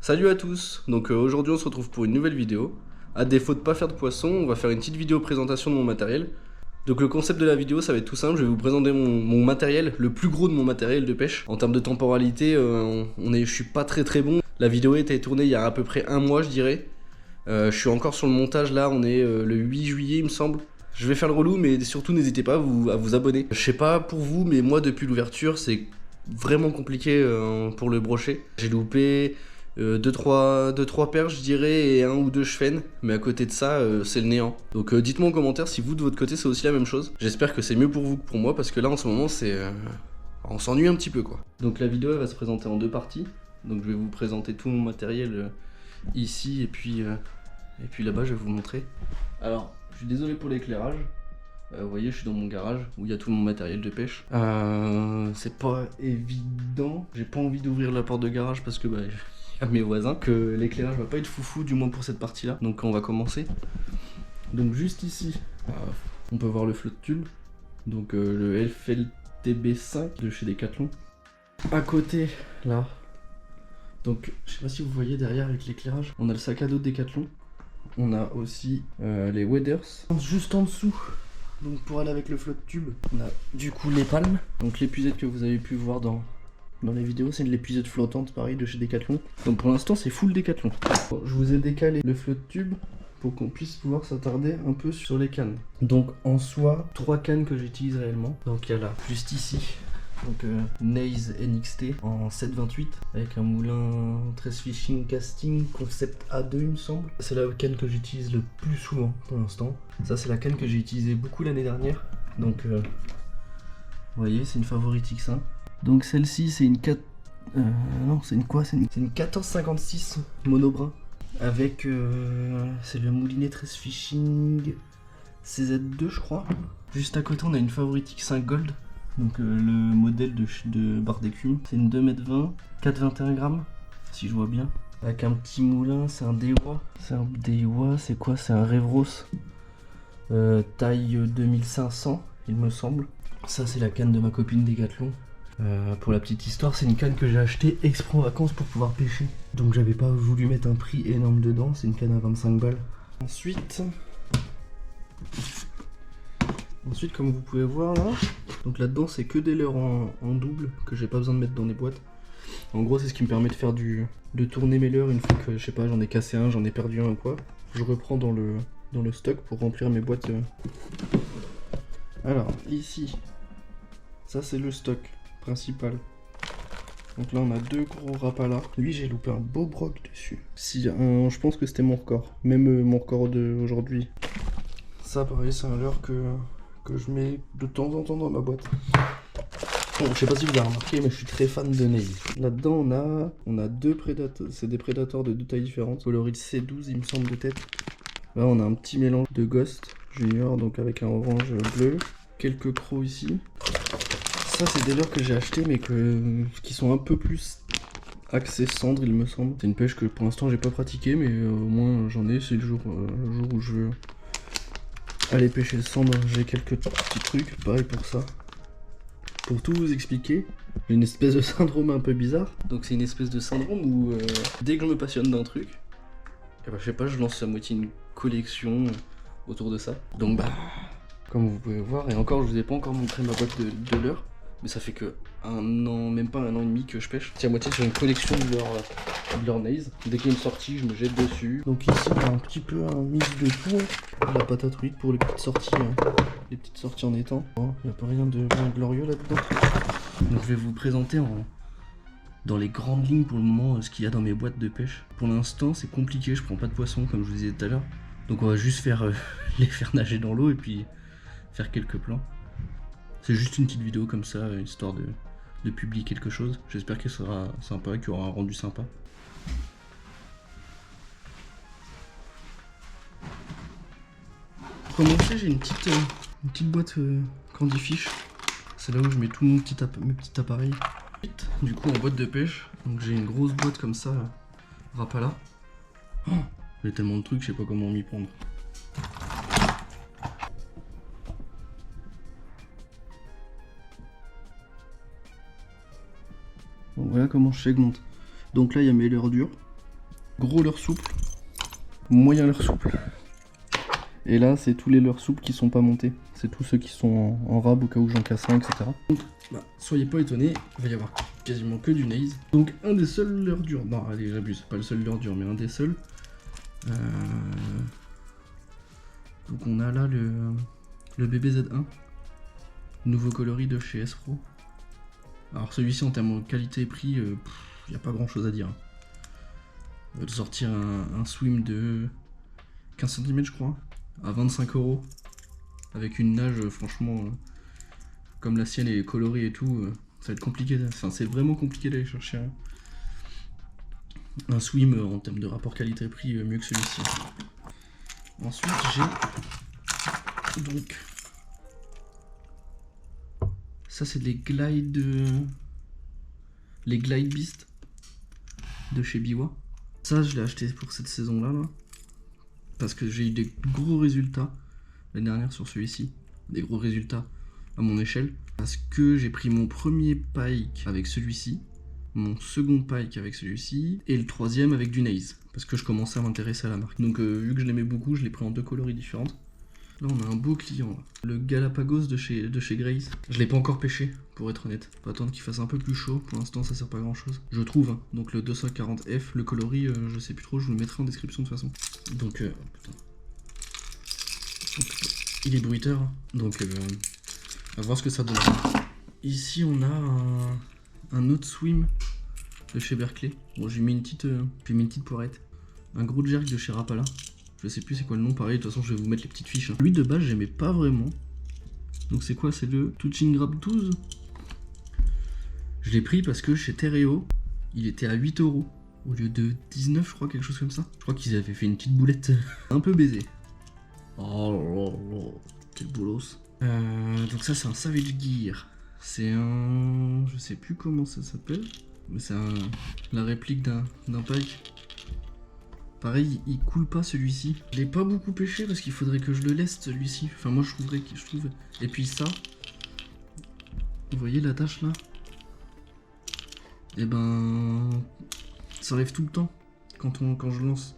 Salut à tous, donc aujourd'hui on se retrouve pour une nouvelle vidéo. À défaut de pas faire de poisson, on va faire une petite vidéo présentation de mon matériel. Donc le concept de la vidéo ça va être tout simple, je vais vous présenter mon matériel, le plus gros de mon matériel de pêche. En termes de temporalité, je suis pas très bon. La vidéo a été tournée il y a à peu près un mois je dirais. Je suis encore sur le montage là, on est le 8 juillet il me semble. Je vais faire le relou mais surtout n'hésitez pas à vous abonner. Je sais pas pour vous mais moi depuis l'ouverture c'est vraiment compliqué pour le brochet. J'ai loupé 2-3 perches je dirais et 1 ou 2 chefennes, mais à côté de ça c'est le néant. Donc dites-moi en commentaire si vous de votre côté c'est aussi la même chose. J'espère que c'est mieux pour vous que pour moi parce que là en ce moment c'est on s'ennuie un petit peu quoi. Donc la vidéo elle va se présenter en 2 parties. Donc je vais vous présenter tout mon matériel ici et puis là-bas je vais vous montrer. Alors je suis désolé pour l'éclairage. Vous voyez, je suis dans mon garage où il y a tout mon matériel de pêche. C'est pas évident. J'ai pas envie d'ouvrir la porte de garage parce que il y a mes voisins. Que l'éclairage va pas être foufou, du moins pour cette partie-là. Donc on va commencer. Donc juste ici, on peut voir le flotte tube. Donc le FLTB5 de chez Decathlon. À côté, là. Donc je sais pas si vous voyez derrière avec l'éclairage. On a le sac à dos de Decathlon. On a aussi les waders. Juste en dessous. Donc pour aller avec le flotte tube, on a du coup les palmes. Donc l'épuisette que vous avez pu voir dans les vidéos, c'est une épuisette flottante pareil de chez Decathlon. Donc pour l'instant c'est full Decathlon. Bon, je vous ai décalé le flotte tube pour qu'on puisse pouvoir s'attarder un peu sur les cannes. Donc en soi, 3 cannes que j'utilise réellement. Donc il y a là, juste ici. Donc Naze NXT en 7,28 avec un moulin 13 fishing casting concept A2 il me semble. C'est la canne que j'utilise le plus souvent pour l'instant. Ça c'est la canne que j'ai utilisée beaucoup l'année dernière. Donc vous voyez c'est une favorite X1. Donc celle-ci c'est une 4... non c'est une quoi? C'est une 1456 monobrin. Avec c'est le moulinet 13 fishing CZ2 je crois. Juste à côté on a une favorite X1 Gold. Donc le modèle de barre d'écume, c'est une 2,20 m, 4,21 grammes, si je vois bien. Avec un petit moulin, c'est un Dewa. C'est un Dewa, c'est quoi? C'est un Revros, taille 2500, il me semble. Ça c'est la canne de ma copine Decathlon. Pour la petite histoire, c'est une canne que j'ai achetée exprès en vacances pour pouvoir pêcher. Donc j'avais pas voulu mettre un prix énorme dedans, c'est une canne à 25 balles. Ensuite, comme vous pouvez voir là, donc là-dedans c'est que des leurres en double que j'ai pas besoin de mettre dans les boîtes. En gros, c'est ce qui me permet de faire de tourner mes leurres une fois que je sais pas, j'en ai cassé un, j'en ai perdu un ou quoi. Je reprends dans le stock pour remplir mes boîtes. Alors ici, ça c'est le stock principal. Donc là on a 2 gros rapalas. Lui j'ai loupé un beau broc dessus. Si je pense que c'était mon record, même mon record d'aujourd'hui. Ça pareil c'est un leurre que je mets de temps en temps dans ma boîte. Bon, je sais pas si vous avez remarqué, mais je suis très fan de nails. Là-dedans, on a 2 prédateurs. C'est des prédateurs de 2 tailles différentes. Coloris C12, il me semble, de tête. Là, on a un petit mélange de Ghost Junior, donc avec un orange bleu. Quelques crocs ici. Ça, c'est des leurres que j'ai achetés, mais qui sont un peu plus axés cendre, il me semble. C'est une pêche que pour l'instant, j'ai pas pratiqué, mais au moins, j'en ai. C'est le jour où je veux aller pêcher le cendre, j'ai quelques petits trucs, pareil pour ça. Pour tout vous expliquer, j'ai une espèce de syndrome un peu bizarre. Donc c'est une espèce de syndrome où dès que je me passionne d'un truc, et je sais pas, je lance à moitié une collection autour de ça. Donc comme vous pouvez voir, et encore je vous ai pas encore montré ma boîte de leurres, mais ça fait que un an, même pas un an et demi que je pêche. C'est à moitié sur une collection de leurres naze. Dès qu'il y a une sortie, je me jette dessus. Donc ici, il y a un petit peu un mix de tout. La patate truite pour les petites sorties en étang. Il n'y a pas rien de bien glorieux là-dedans. Donc je vais vous présenter dans les grandes lignes pour le moment ce qu'il y a dans mes boîtes de pêche. Pour l'instant, c'est compliqué, je prends pas de poissons comme je vous disais tout à l'heure. Donc on va juste les faire nager dans l'eau et puis faire quelques plans. C'est juste une petite vidéo comme ça, histoire de publier quelque chose. J'espère qu'elle sera sympa, qu'il y aura un rendu sympa. Pour commencer, j'ai une petite boîte Candy Fish. C'est là où je mets tous mes petits appareils. Du coup, en boîte de pêche, donc j'ai une grosse boîte comme ça, Rapala. Oh, j'ai tellement de trucs, je sais pas comment m'y prendre. Bon, voilà comment je segmente. Donc là, il y a mes leurres dures. Gros leurre souple, moyen leurre souple. Et là, c'est tous les leurres souples qui sont pas montés. C'est tous ceux qui sont en rab au cas où j'en casse un, etc. Donc, soyez pas étonnés, il va y avoir quasiment que du Naze. Donc, un des seuls leurres durs. Non, allez, j'abuse, pas le seul leurre dur, mais un des seuls. Donc, on a là le BBZ1, nouveau coloris de chez S-Pro. Alors, celui-ci, en termes de qualité et prix, il n'y a pas grand chose à dire. On va sortir un swim de 15 cm, je crois, à 25 €, avec une nage, franchement, comme la sienne est colorée et tout, ça va être compliqué. Enfin, c'est vraiment compliqué d'aller chercher un swim en termes de rapport qualité-prix mieux que celui-ci. Ensuite, j'ai donc ça, c'est les Glide Beast de chez Biwa. Ça, je l'ai acheté pour cette saison-là, là. Parce que j'ai eu des gros résultats l'année dernière sur celui-ci, des gros résultats à mon échelle, parce que j'ai pris mon premier pike avec celui-ci, mon second pike avec celui-ci, et le troisième avec du Naze, parce que je commençais à m'intéresser à la marque. Donc vu que je l'aimais beaucoup, je l'ai pris en 2 coloris différentes. Là on a un beau client, là. Le Galapagos de chez Grace. Je l'ai pas encore pêché, pour être honnête. Faut attendre qu'il fasse un peu plus chaud, pour l'instant ça sert pas à grand chose. Je trouve, hein. Donc le 240F, le coloris, je sais plus trop, je vous le mettrai en description de toute façon. Donc, putain. Il est bruiteur, hein. Donc on va voir ce que ça donne. Ici on a un autre swim de chez Berkeley. Bon, j'ai mis une petite poirette. Un gros jerk de chez Rapala. Je sais plus c'est quoi le nom, pareil, de toute façon je vais vous mettre les petites fiches. Hein. Lui de base j'aimais pas vraiment. Donc c'est quoi? C'est le Touching Grab 12. Je l'ai pris parce que chez Terreo, il était à 8 € au lieu de 19, je crois, quelque chose comme ça. Je crois qu'ils avaient fait une petite boulette un peu baisée. Oh, quel bolos. Donc ça c'est un Savage Gear. C'est un... je sais plus comment ça s'appelle. Mais c'est la réplique d'un pike. Pareil, il coule pas celui-ci. Je l'ai pas beaucoup pêché parce qu'il faudrait que je le laisse celui-ci. Enfin moi je trouve. Et puis ça, vous voyez la tâche là? Et ben ça arrive tout le temps quand je lance.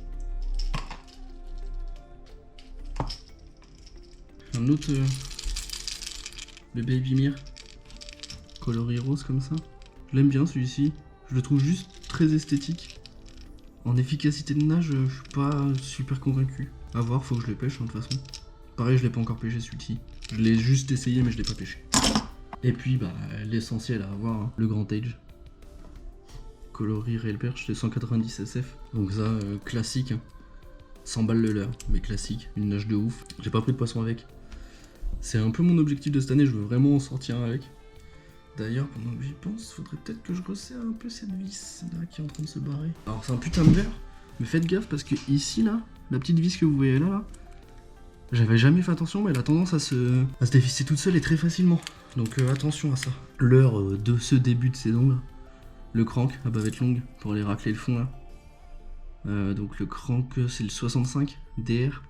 Un autre le Baby Mir, coloris rose comme ça. Je l'aime bien celui-ci. Je le trouve juste très esthétique. En efficacité de nage, je suis pas super convaincu. À voir, faut que je le pêche hein, de toute façon. Pareil, je l'ai pas encore pêché celui-ci. Je l'ai juste essayé, mais je l'ai pas pêché. Et puis, bah, l'essentiel à avoir, hein, le Grand Age. Coloris Rail Perch de 190 SF. Donc ça, classique. Hein. 100 balles le leurre, mais classique. Une nage de ouf. J'ai pas pris de poisson avec. C'est un peu mon objectif de cette année, je veux vraiment en sortir un avec. D'ailleurs, pendant que j'y pense, faudrait peut-être que je resserre un peu cette vis là qui est en train de se barrer. Alors c'est un putain de leurre, mais faites gaffe parce que ici là, la petite vis que vous voyez là, j'avais jamais fait attention, mais elle a tendance à se dévisser toute seule et très facilement. Donc attention à ça. Leurre de ce début de saison là. Le crank à bavette longue pour aller racler le fond là. Donc le crank c'est le 65 DR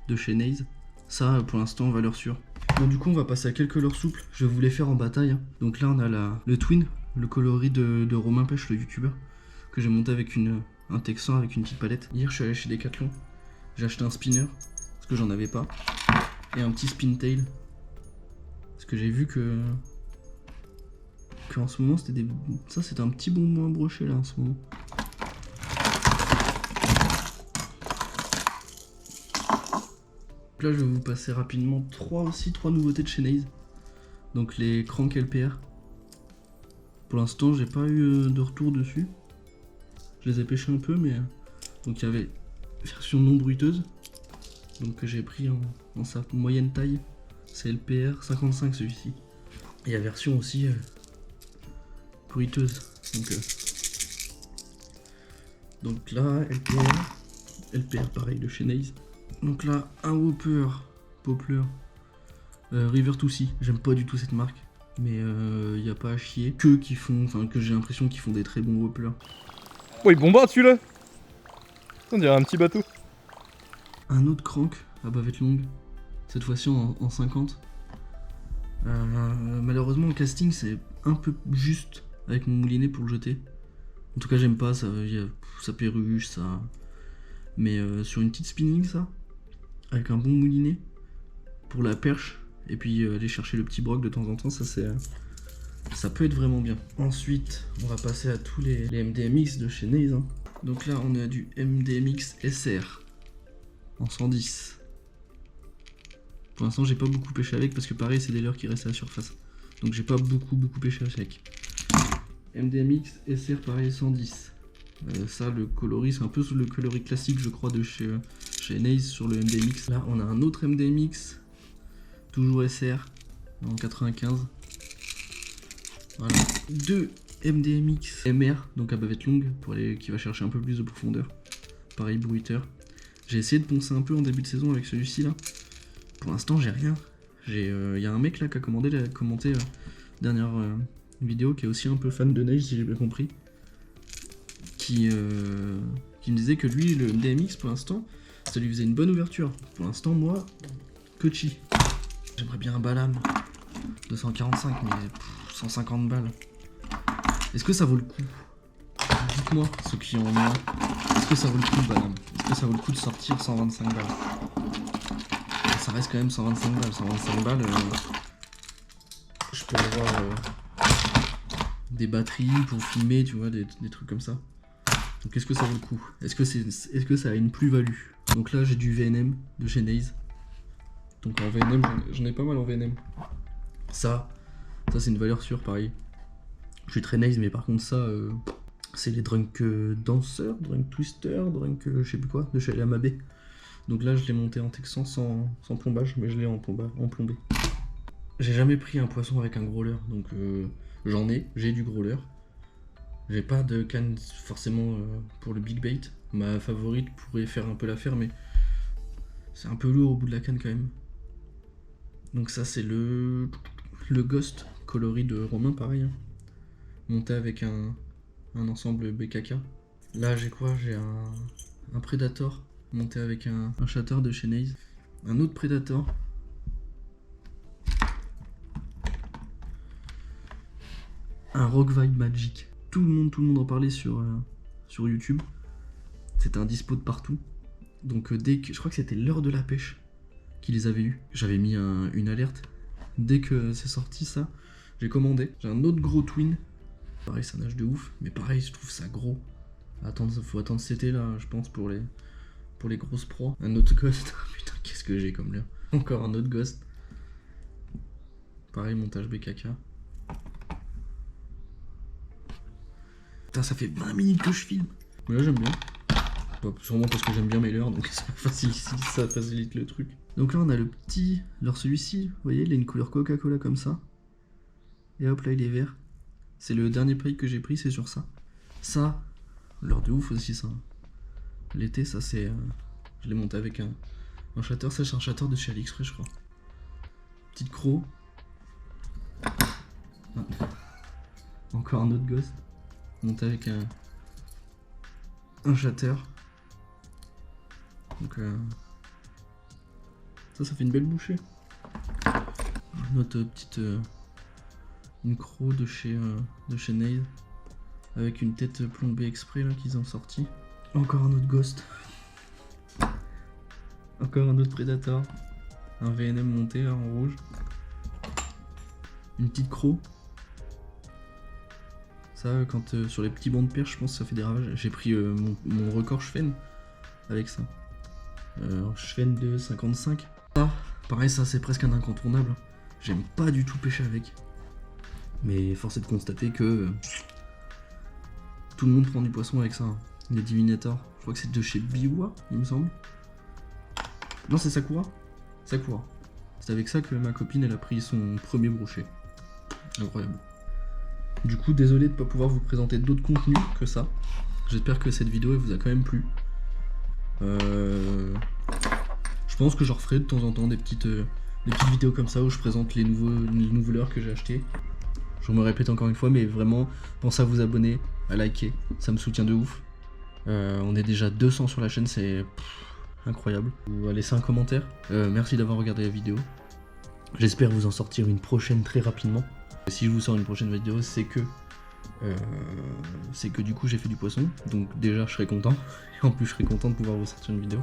de chez Naze. Ça pour l'instant valeur sûre. Bon du coup on va passer à quelques leurres souples, je vais vous les faire en bataille. Hein. Donc là on a le Twin, le coloris de Romain Pêche, le youtubeur, que j'ai monté avec un Texan avec une petite palette. Hier je suis allé chez Decathlon, j'ai acheté un spinner, parce que j'en avais pas, et un petit spin tail. Parce que j'ai vu que en ce moment c'était des... ça c'était un petit bonbon à brocher là en ce moment. Là je vais vous passer rapidement trois nouveautés de chez Naze. Donc les crank LPR. Pour l'instant j'ai pas eu de retour dessus. Je les ai pêchés un peu mais... Donc il y avait version non bruiteuse. Donc que j'ai pris en sa moyenne taille. C'est LPR 55 celui-ci. Et il y a version aussi bruiteuse. Donc là LPR pareil de chez Naze. Donc là, un Whopper, Poplar, River to Sea. J'aime pas du tout cette marque, mais y a pas à chier. Que j'ai l'impression qu'ils font des très bons Whoppers. Oh, il bombarde celui-là. On dirait un petit bateau. Un autre crank à bavette longue, cette fois-ci en 50. Malheureusement, en casting, c'est un peu juste avec mon moulinet pour le jeter. En tout cas, j'aime pas, ça perruche, ça. Mais sur une petite spinning, ça, avec un bon moulinet pour la perche, et puis aller chercher le petit broc de temps en temps, ça peut être vraiment bien. Ensuite, on va passer à tous les MDMX de chez Naze. Hein. Donc là, on a du MDMX SR en 110. Pour l'instant, j'ai pas beaucoup pêché avec parce que pareil, c'est des leurres qui restent à la surface. Donc j'ai pas beaucoup pêché avec. MDMX SR pareil 110. Ça, le coloris, c'est un peu le coloris classique, je crois, de chez Naze sur le MDMX. Là, on a un autre MDMX, toujours SR, en 95. Voilà. Deux MDMX MR, donc à bavette longue, qui va chercher un peu plus de profondeur. Pareil, bruiteur. J'ai essayé de poncer un peu en début de saison avec celui-ci là. Pour l'instant, j'ai rien. Y a un mec là qui a commenté dernière vidéo, qui est aussi un peu fan de Naze, si j'ai bien compris. Qui me disait que lui, le MDMX, pour l'instant, ça lui faisait une bonne ouverture. Pour l'instant, moi, Kochi. J'aimerais bien un Balam. 245, mais 150 balles. Est-ce que ça vaut le coup? Dites-moi, ceux qui en ont. Est-ce que ça vaut le coup, Balam? Est-ce que ça vaut le coup de sortir 125 balles? Ça reste quand même 125 balles. 125 balles, je peux avoir des batteries pour filmer, tu vois, des trucs comme ça. Donc est-ce que ça vaut le coup? Est-ce que ça a une plus-value? Donc là j'ai du VNM de chez Naze. Donc en VNM, j'en ai pas mal en VNM. Ça c'est une valeur sûre, pareil. Je suis très Naze, mais par contre ça, c'est les Drunk Dancer, Drunk Twister, Drunk je sais plus quoi, de chez Yamabe. Donc là je l'ai monté en Texan sans plombage, mais je l'ai en plombé. J'ai jamais pris un poisson avec un gros leurre, donc j'ai du gros leurre. J'ai pas de canne forcément pour le big bait. Ma favorite pourrait faire un peu l'affaire, mais c'est un peu lourd au bout de la canne quand même. Donc ça c'est le Ghost coloris de Romain, pareil. Hein. Monté avec un ensemble BKK. Là j'ai quoi? J'ai un Predator monté avec un Shatter de chez Naze. Un autre Predator. Un Rock Vibe Magic. Tout le monde en parlait sur YouTube. C'était un dispo de partout. Donc je crois que c'était l'heure de la pêche qui les avait eu. J'avais mis une alerte. Dès que c'est sorti ça, j'ai commandé. J'ai un autre gros twin. Pareil, ça nage de ouf. Mais pareil, je trouve ça gros. Faut attendre cet été là, je pense, pour les grosses proies. Un autre ghost. Putain, qu'est-ce que j'ai comme l'air. Encore un autre ghost. Pareil, montage BKK. Putain, ça fait 20 minutes que je filme. Mais là, j'aime bien. Bah, sûrement parce que j'aime bien mes leurres, donc ça facilite le truc. Donc là, on a le petit leurre, celui-ci. Vous voyez, il a une couleur Coca-Cola comme ça. Et hop, là, il est vert. C'est le dernier pike que j'ai pris, c'est sur ça. Ça, leurre de ouf aussi, ça. L'été, ça, c'est... je l'ai monté avec un shatter. Ça, c'est un shatter de chez AliExpress, je crois. Petite croc. Ah. Encore un autre ghost. Monté avec un shatter. Donc ça fait une belle bouchée. Une autre petite une croc de chez Naze avec une tête plombée exprès là qu'ils ont sorti. Encore un autre ghost. Encore un autre Predator. Un VNM monté là, en rouge. Une petite croc. Ça, quand sur les petits bancs de perche, je pense que ça fait des ravages. J'ai pris mon record Schwen avec ça. Schwen de 55. Ça, pareil, ça c'est presque un incontournable. J'aime pas du tout pêcher avec. Mais force est de constater que tout le monde prend du poisson avec ça. Hein. Les Divinator. Je crois que c'est de chez Biwa, il me semble. Non, c'est Sakura. Sakura. C'est avec ça que ma copine elle a pris son premier brochet. Incroyable. Du coup, désolé de ne pas pouvoir vous présenter d'autres contenus que ça. J'espère que cette vidéo elle vous a quand même plu. Je pense que je referai de temps en temps des petites vidéos comme ça où je présente les nouveaux leurres que j'ai achetés. Je me répète encore une fois, mais vraiment, pensez à vous abonner, à liker, ça me soutient de ouf. On est déjà 200 sur la chaîne, c'est incroyable. Ou à laisser un commentaire. Merci d'avoir regardé la vidéo. J'espère vous en sortir une prochaine très rapidement. Si je vous sors une prochaine vidéo, c'est que c'est que du coup j'ai fait du poisson, donc déjà je serais content, et en plus je serais content de pouvoir vous sortir une vidéo.